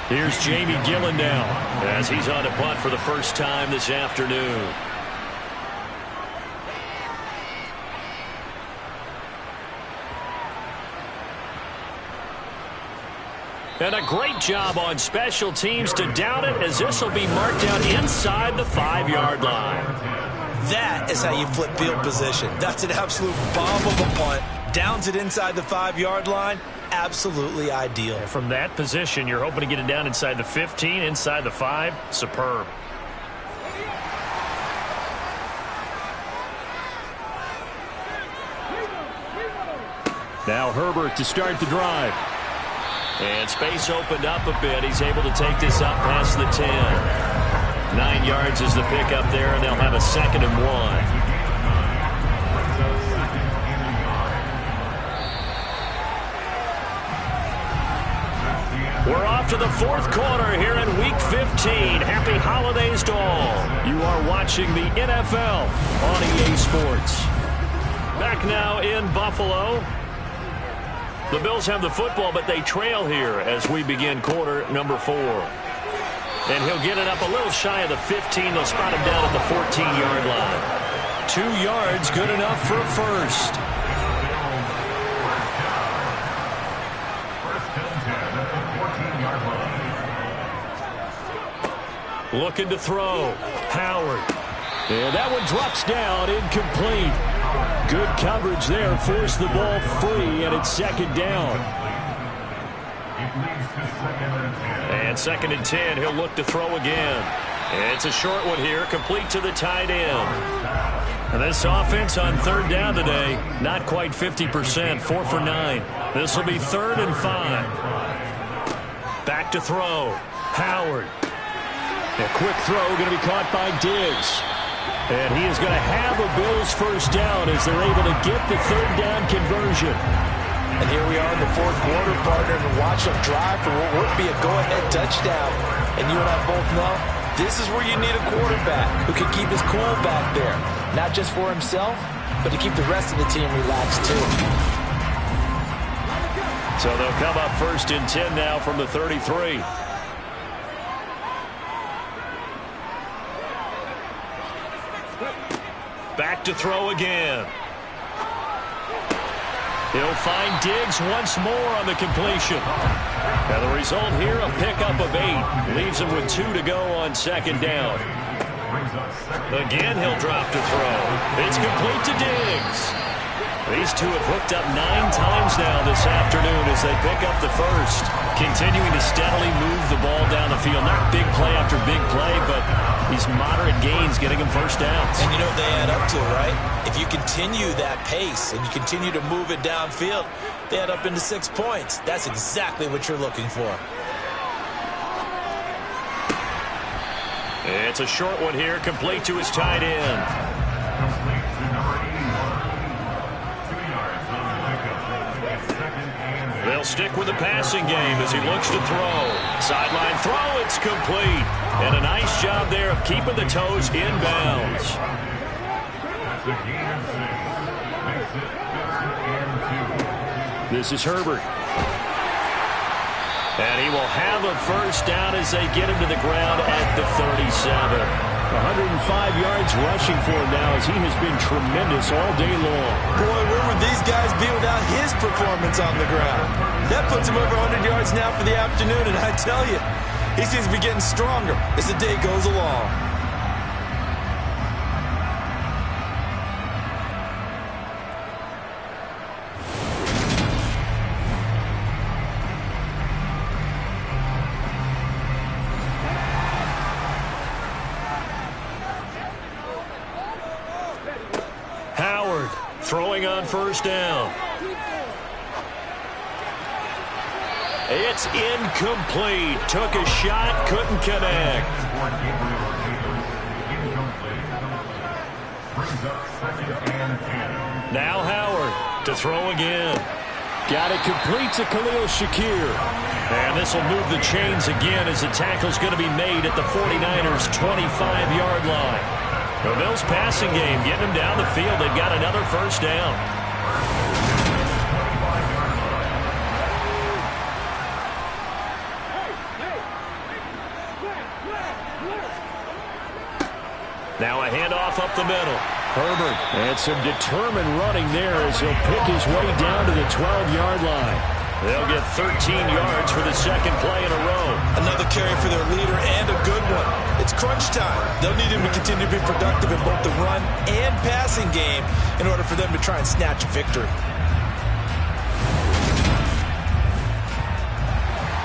Here's Jamie Gillen now as he's on a punt for the first time this afternoon. And a great job on special teams to down it, as this will be marked out inside the 5-yard line.
That is how you flip field position. That's an absolute bomb of a punt. Downs it inside the 5-yard line. Absolutely ideal.
From that position, you're hoping to get it down inside the 15, inside the 5. Superb. Now Herbert to start the drive. And space opened up a bit. He's able to take this up past the 10. 9 yards is the pickup there, and they'll have a 2nd and 1. We're off to the 4th quarter here in Week 15. Happy holidays to all. You are watching the NFL on EA Sports. Back now in Buffalo. The Bills have the football, but they trail here as we begin quarter number 4. And he'll get it up a little shy of the 15. They'll spot him down at the 14-yard line. 2 yards, good enough for a first. Looking to throw. Howard. And that one drops down, incomplete. Good coverage there, forced the ball free, and it's 2nd down. And 2nd and 10, he'll look to throw again. And it's a short one here, complete to the tight end. And this offense on 3rd down today, not quite 50%, 4 for 9. This will be 3rd and 5. Back to throw. Howard. A quick throw going to be caught by Diggs. And he is going to have a Bills first down as they're able to get the 3rd down conversion.
And here we are in the 4th quarter, partner, and watch them drive for what would be a go-ahead touchdown. And you and I both know this is where you need a quarterback who can keep his cool back there. Not just for himself, but to keep the rest of the team relaxed too.
So they'll come up 1st and 10 now from the 33. Back to throw again. He'll find Diggs once more on the completion. Now the result here, a pickup of 8. Leaves him with 2 to go on 2nd down. Again, he'll drop to throw. It's complete to Diggs. These two have hooked up 9 times now this afternoon as they pick up the first. Continuing to steadily move the ball down the field. Not big play after big play, but these moderate gains getting them first downs.
And you know what they add up to, right? If you continue that pace and you continue to move it downfield, they add up into 6 points. That's exactly what you're looking for.
It's a short one here, complete to his tight end. They'll stick with the passing game as he looks to throw. Sideline throw, it's complete. And a nice job there of keeping the toes in bounds. This is Herbert. And he will have a first down as they get him to the ground at the 37. 105 yards rushing for him now as he has been tremendous all day long.
Boy, where would these guys be without his performance on the ground? That puts him over 100 yards now for the afternoon, and I tell you, he seems to be getting stronger as the day goes along.
Throwing on first down. It's incomplete. Took a shot, couldn't connect. Now Howard to throw again. Got it complete to Khalil Shakir. And this will move the chains again as the tackle's going to be made at the 49ers' 25-yard line. The Bills' passing game getting them down the field. They've got another first down. Now a handoff up the middle. Herbert. And some determined running there as he'll pick his way down to the 12-yard line. They'll get 13 yards for the second play in a row.
Another carry for their leader and a good one. It's crunch time. They'll need him to continue to be productive in both the run and passing game in order for them to try and snatch a victory.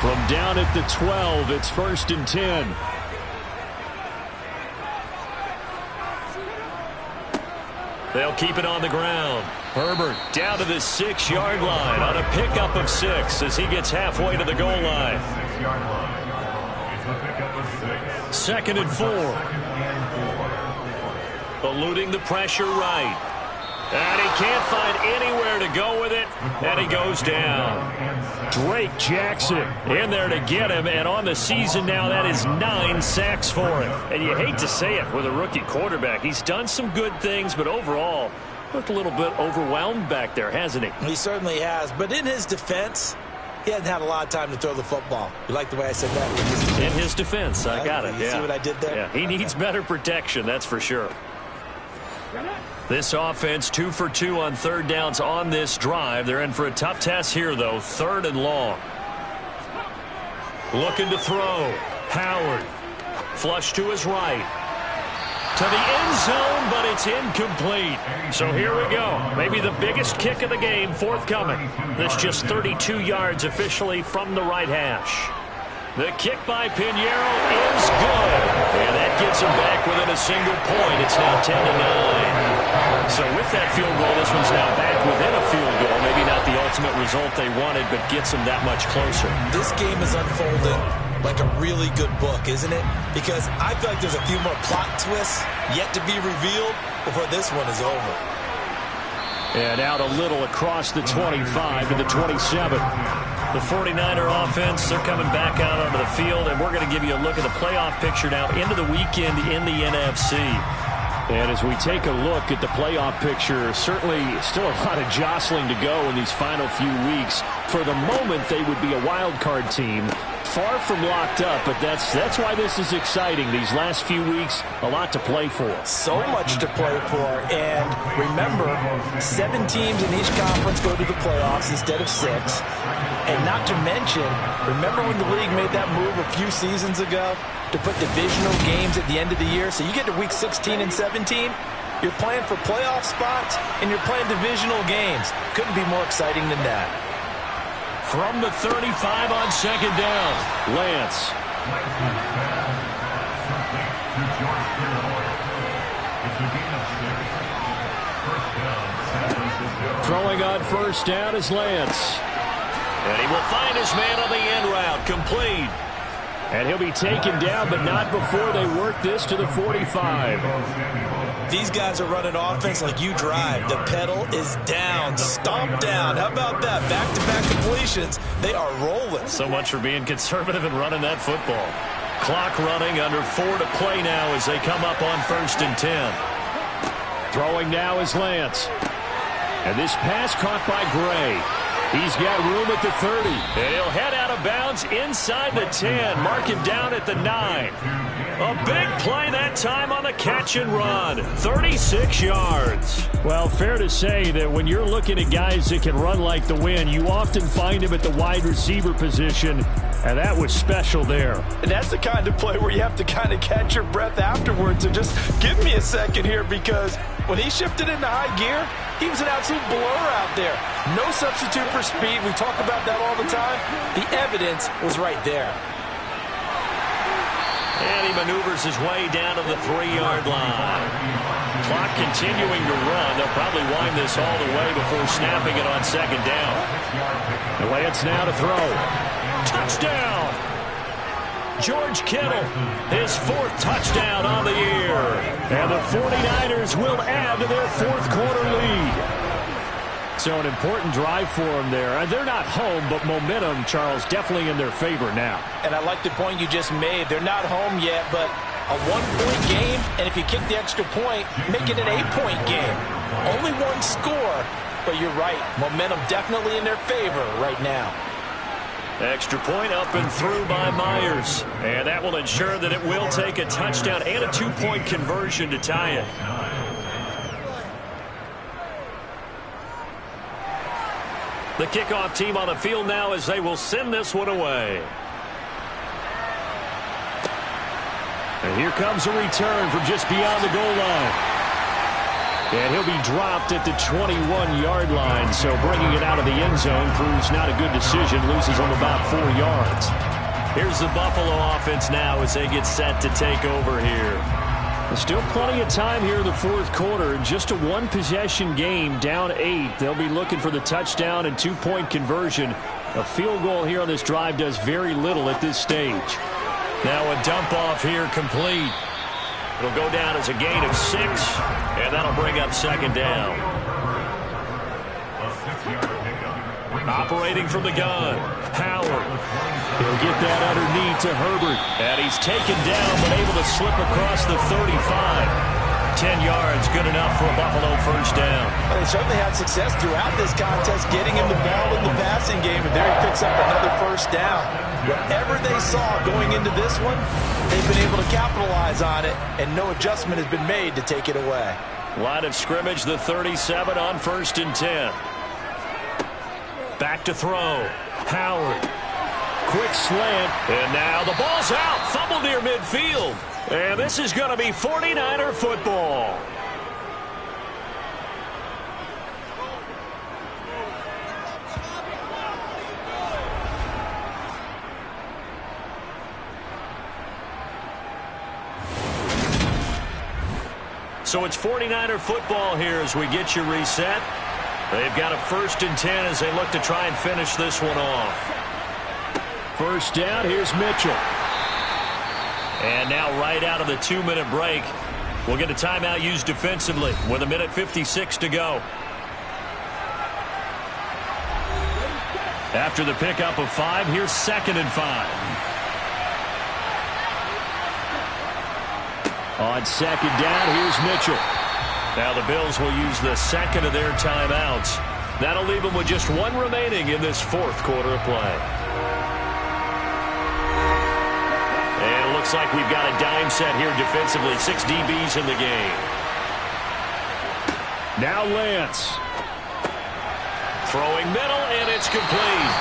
From down at the 12, it's 1st and 10. They'll keep it on the ground. Herbert down to the 6-yard line on a pickup of 6 as he gets halfway to the goal line. 2nd and 4. Eluding the pressure right. And he can't find anywhere to go with it, and he goes down. Drake Jackson in there to get him, and on the season now, that is 9 sacks for him. And you hate to say it with a rookie quarterback. He's done some good things, but overall, looked a little bit overwhelmed back there, hasn't he?
He certainly has, but in his defense, he hasn't had a lot of time to throw the football. You like the way I said that?
In his defense, I got it.
You see what I did there?
Yeah, he needs better protection, that's for sure. This offense 2 for 2 on 3rd downs on this drive. They're in for a tough test here, though. 3rd and long. Looking to throw. Howard. Flush to his right. To the end zone, but it's incomplete. So here we go. Maybe the biggest kick of the game forthcoming. This just 32 yards officially from the right hash. The kick by Pinheiro is good. And that gets him back within a single point. It's now 10-9. So with that field goal, this one's now back within a field goal. Maybe not the ultimate result they wanted, but gets them that much closer.
This game is unfolding like a really good book, isn't it? Because I feel like there's a few more plot twists yet to be revealed before this one is over.
And out a little across the 25 to the 27. The 49er offense, they're coming back out onto the field, and we're going to give you a look at the playoff picture now into the weekend in the NFC. And as we take a look at the playoff picture, certainly still a lot of jostling to go in these final few weeks. For the moment, they would be a wild card team. Far from locked up, but that's why this is exciting. These last few weeks, a lot to play for.
So much to play for. And remember, 7 teams in each conference go to the playoffs instead of 6. And not to mention, remember when the league made that move a few seasons ago to put divisional games at the end of the year? So you get to week 16 and 17, you're playing for playoff spots, and you're playing divisional games. Couldn't be more exciting than that.
From the 35 on second down, Lance. Throwing on first down is Lance. And he will find his man on the end route, complete. And he'll be taken down, but not before they work this to the 45.
These guys are running offense like you drive. The pedal is down, stomp down. How about that? Back-to-back completions. They are rolling.
So much for being conservative and running that football. Clock running, under 4 to play now as they come up on 1st and 10. Throwing now is Lance. And this pass caught by Gray. He's got room at the 30. And he'll head out of bounds inside the 10. Mark him down at the 9. A big play that time on the catch and run. 36 yards. Well, fair to say that when you're looking at guys that can run like the wind, you often find him at the wide receiver position. And that was special there.
And that's the kind of play where you have to kind of catch your breath afterwards and just give me a second here, because when he shifted into high gear, he was an absolute blur out there. No substitute for speed. We talk about that all the time. The evidence was right there.
And he maneuvers his way down to the 3-yard line. Clock continuing to run. They'll probably wind this all the way before snapping it on second down. And Lance now to throw. Touchdown! George Kittle, his 4th touchdown on the year. And the 49ers will add to their 4th quarter lead. So an important drive for them there. They're not home, but momentum, Charles, definitely in their favor now.
And I like the point you just made. They're not home yet, but a 1-point game, and if you kick the extra point, make it an 8-point game. Only 1 score, but you're right. Momentum definitely in their favor right now.
Extra point up and through by Myers. And that will ensure that it will take a touchdown and a 2-point conversion to tie it. The kickoff team on the field now as they will send this one away. And here comes a return from just beyond the goal line. And he'll be dropped at the 21-yard line, so bringing it out of the end zone proves not a good decision. Loses on about 4 yards. Here's the Buffalo offense now as they get set to take over here. There's still plenty of time here in the 4th quarter. Just a 1-possession game, down 8. They'll be looking for the touchdown and 2-point conversion. A field goal here on this drive does very little at this stage. Now a dump off here complete. It'll go down as a gain of 6, and that'll bring up second down. Operating from the gun, Howard. He'll get that underneath to Herbert. And he's taken down, but able to slip across the 35. 10 yards, good enough for a Buffalo first down.
Well, they certainly had success throughout this contest, getting him the ball in the passing game, and there he picks up another first down. Whatever they saw going into this one, they've been able to capitalize on it, and no adjustment has been made to take it away.
Line of scrimmage, the 37 on 1st and 10. Back to throw. Howard. Quick slant. And now the ball's out. Fumble near midfield. And this is going to be 49er football. So it's 49er football here as we get you reset. They've got a 1st and 10 as they look to try and finish this one off. First down, here's Mitchell. And now right out of the 2-minute break, we'll get a timeout used defensively with 1:56 to go. After the pickup of 5, here's 2nd and 5. On second down, here's Mitchell. Now the Bills will use the second of their timeouts. That'll leave them with just one remaining in this fourth quarter of play. And it looks like we've got a dime set here defensively. 6 DBs in the game. Now Lance. Throwing middle, and it's complete.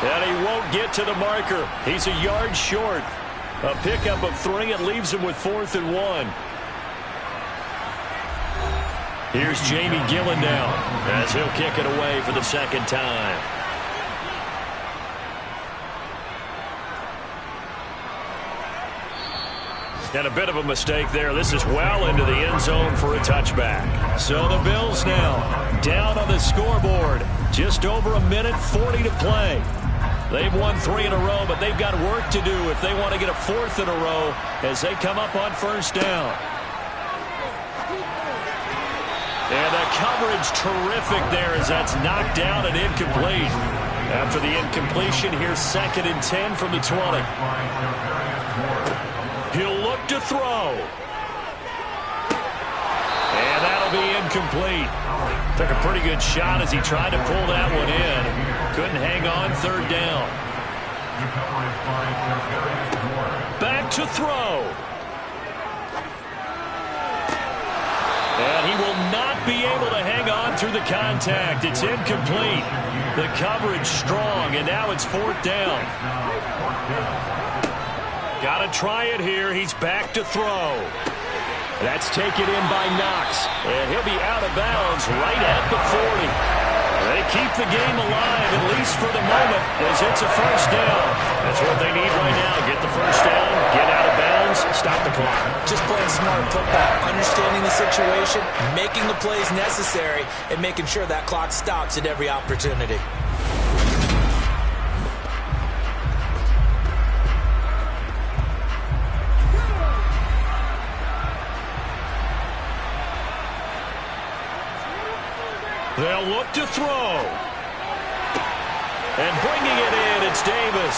And he won't get to the marker. He's a yard short. A pickup of 3. It leaves him with 4th and 1. Here's Jamie Gillen now as he'll kick it away for the second time. And a bit of a mistake there. This is well into the end zone for a touchback. So the Bills now down on the scoreboard. Just over a minute 40 to play. They've won 3 in a row, but they've got work to do if they want to get a 4th in a row as they come up on first down. And the coverage terrific there as that's knocked down and incomplete. After the incompletion, here's 2nd and 10 from the 20. He'll look to throw. And that'll be incomplete. Took a pretty good shot as he tried to pull that one in. Couldn't hang on, 3rd down. Back to throw. And he will not be able to hang on through the contact. It's incomplete. The coverage strong, and now it's 4th down. Got to try it here. He's back to throw. That's taken in by Knox, and he'll be out of bounds right at the 40. They keep the game alive, at least for the moment, as it's a first down. That's what they need right now. Get the first down, get out of bounds, stop the clock.
Just playing smart football, understanding the situation, making the plays necessary, and making sure that clock stops at every opportunity.
They'll look to throw. And bringing it in, it's Davis.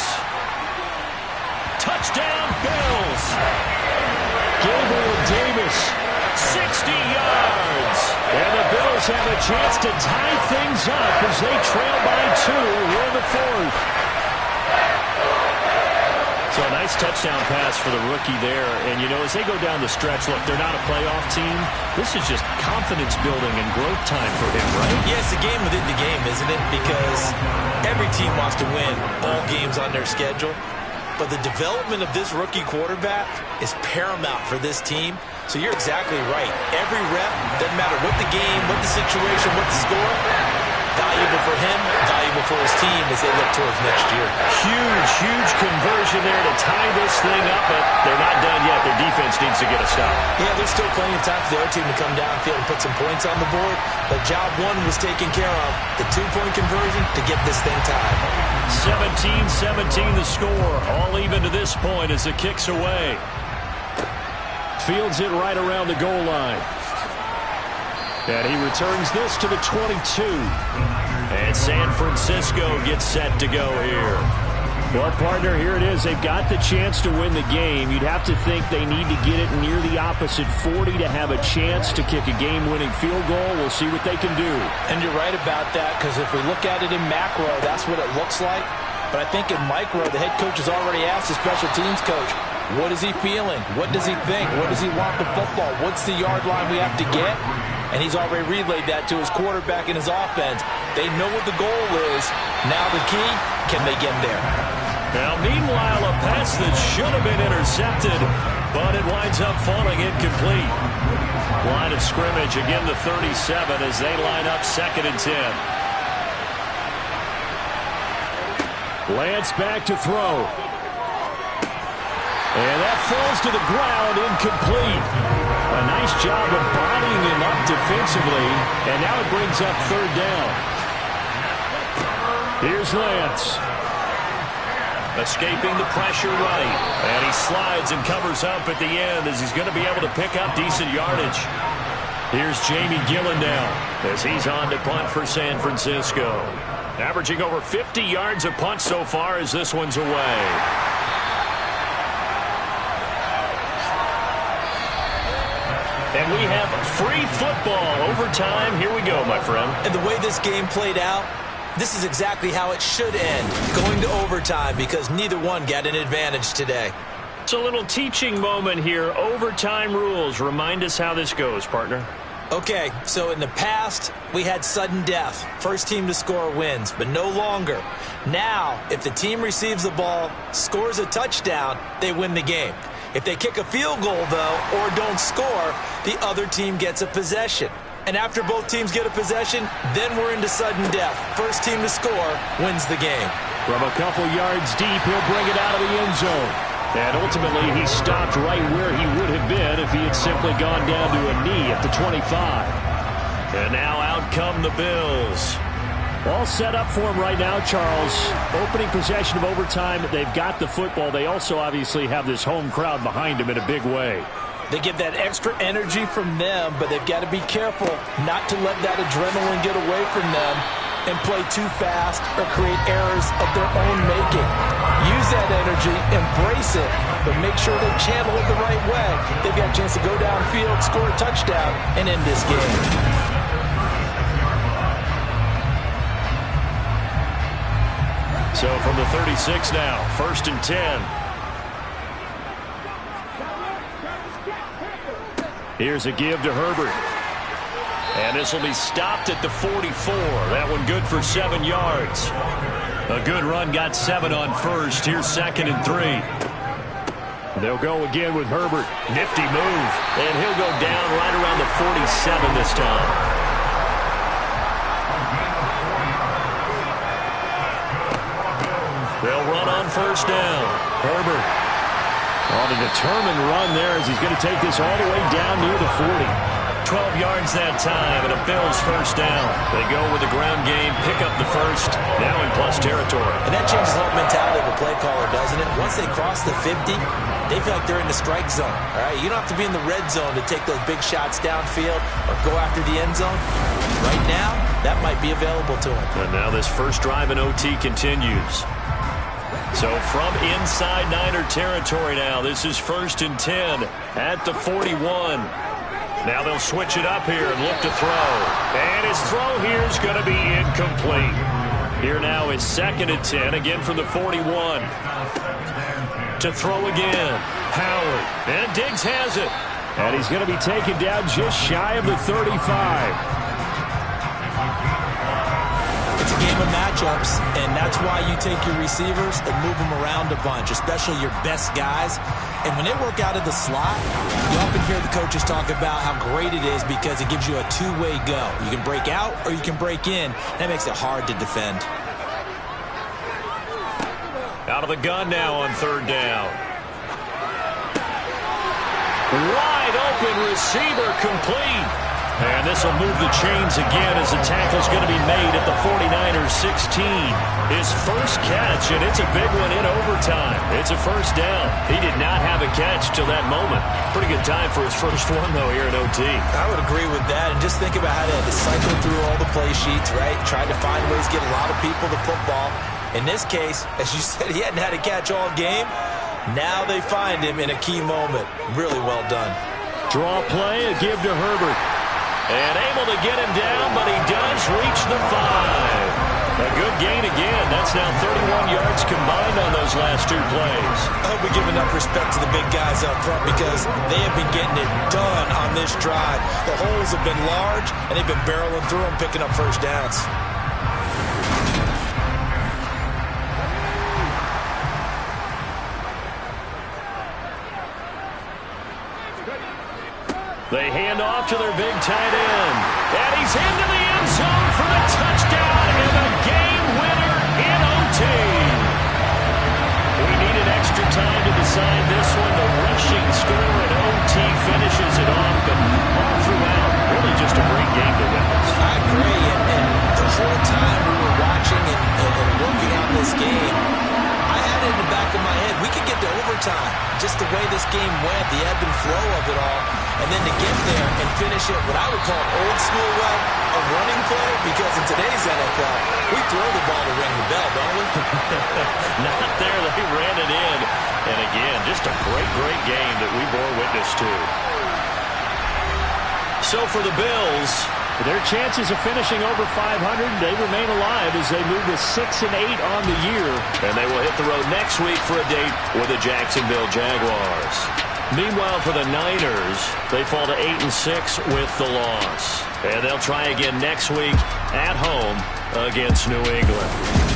Touchdown, Bills. Gabriel Davis, 60 yards. And the Bills have a chance to tie things up as they trail by 2 here in the 4th. So a nice touchdown pass for the rookie there. And, you know, as they go down the stretch, look, they're not a playoff team. This is just confidence building and growth time for him, right?
Yeah, it's a game within the game, isn't it? Because every team wants to win all games on their schedule. But the development of this rookie quarterback is paramount for this team. So you're exactly right. Every rep, doesn't matter what the game, what the situation, what the score, valuable for him, valuable for his team as they look towards next year.
Huge conversion there to tie this thing up, but they're not done yet. Their defense needs to get a stop.
Yeah, there's still plenty of time for the other team to come downfield and put some points on the board, but job 1 was taken care of. The 2-point conversion to get this thing tied.
17-17 the score, all even to this point as it kicks away. Fields it right around the goal line. And he returns this to the 22. And San Francisco gets set to go here. Well, partner, here it is. They've got the chance to win the game. You'd have to think they need to get it near the opposite 40 to have a chance to kick a game-winning field goal. We'll see what they can do.
And you're right about that, because if we look at it in macro, that's what it looks like. But I think in micro, the head coach has already asked the special teams coach, what is he feeling? What does he think? What does he want the football? What's the yard line we have to get? And he's already relayed that to his quarterback and his offense. They know what the goal is. Now the key, can they get there?
Now, meanwhile, a pass that should have been intercepted, but it winds up falling incomplete. Line of scrimmage, again the 37 as they line up 2nd and 10. Lance back to throw. And that falls to the ground, incomplete. A nice job of bodying him up defensively, and now it brings up 3rd down. Here's Lance. Escaping the pressure right. And he slides and covers up at the end as he's going to be able to pick up decent yardage. Here's Jamie Gillen now as he's on to punt for San Francisco. Averaging over 50 yards a punt so far as this one's away. And we have free football overtime. Here we go, my friend.
And the way this game played out, this is exactly how it should end, going to overtime, because neither one got an advantage today.
It's a little teaching moment here. Overtime rules. Remind us how this goes, partner.
Okay, so in the past, we had sudden death. First team to score wins, but no longer. Now, if the team receives the ball, scores a touchdown, they win the game. If they kick a field goal, though, or don't score, the other team gets a possession. And after both teams get a possession, then we're into sudden death. First team to score wins the game.
From a couple yards deep, he'll bring it out of the end zone. And ultimately, he stopped right where he would have been if he had simply gone down to a knee at the 25. And now out come the Bills. All set up for him right now, Charles. Opening possession of overtime. They've got the football. They also obviously have this home crowd behind them in a big way.
They get that extra energy from them, but they've got to be careful not to let that adrenaline get away from them and play too fast or create errors of their own making. Use that energy, embrace it, but make sure they channel it the right way. They've got a chance to go downfield, score a touchdown, and end this game.
So from the 36 now, 1st and 10. Here's a give to Herbert. And this will be stopped at the 44. That one good for 7 yards. A good run, got 7 on first. Here's 2nd and 3. They'll go again with Herbert. Nifty move. And he'll go down right around the 47 this time. They'll run on 1st down. Herbert on a determined run there as he's going to take this all the way down near the 40. 12 yards that time, and a Bills 1st down. They go with the ground game, pick up the first, now in plus territory.
And that changes the whole mentality of a play caller, doesn't it? Once they cross the 50, they feel like they're in the strike zone. All right, you don't have to be in the red zone to take those big shots downfield or go after the end zone. Right now, that might be available to them.
And now this first drive in OT continues. So from inside Niner territory now, this is 1st and 10 at the 41. Now they'll switch it up here and look to throw. And his throw here is going to be incomplete. Here now is 2nd and 10, again from the 41. To throw again, Howard. And Diggs has it. And he's going to be taken down just shy of the 35.
It's a game of matchups, and that's why you take your receivers and move them around a bunch, especially your best guys. And when they work out of the slot, you often hear the coaches talk about how great it is because it gives you a two-way go. You can break out or you can break in. That makes it hard to defend.
Out of the gun now on 3rd down. Wide open receiver complete. And this will move the chains again as the tackle's going to be made at the 49ers 16. His first catch, and it's a big one in overtime. It's a 1st down. He did not have a catch till that moment. Pretty good time for his first one, though, here in OT.
I would agree with that. And just think about how they had to cycle through all the play sheets, right? Tried to find ways to get a lot of people the football. In this case, as you said, he hadn't had a catch all game. Now they find him in a key moment. Really well done.
Draw play, a give to Herbert. And able to get him down, but he does reach the 5. A good gain again. That's now 31 yards combined on those last 2 plays.
I hope we give enough respect to the big guys up front because they have been getting it done on this drive. The holes have been large, and they've been barreling through them, picking up 1st downs.
They hand off to their big tight end. And he's into the end zone for the touchdown and a game winner in OT. We needed extra time to decide this one. The rushing score in OT finishes it off, but all throughout, really just a great game to witness.
I agree, and the whole time we were watching and working on this game, I had it in the back of my head. We could get to overtime. Just the way this game went, the ebb and flow of it all. And then to get there and finish it what I would call old school way, a running play, because in today's NFL, we throw the ball to ring the bell, don't we?
Not there. They ran it in. And again, just a great, great game that we bore witness to. so for the Bills,
their chances of finishing over 500, they remain alive as they move to 6-8 on the year.
and they will hit the road next week for a date with the Jacksonville Jaguars. Meanwhile, for the Niners, they fall to 8-6 with the loss. And they'll try again next week at home against New England.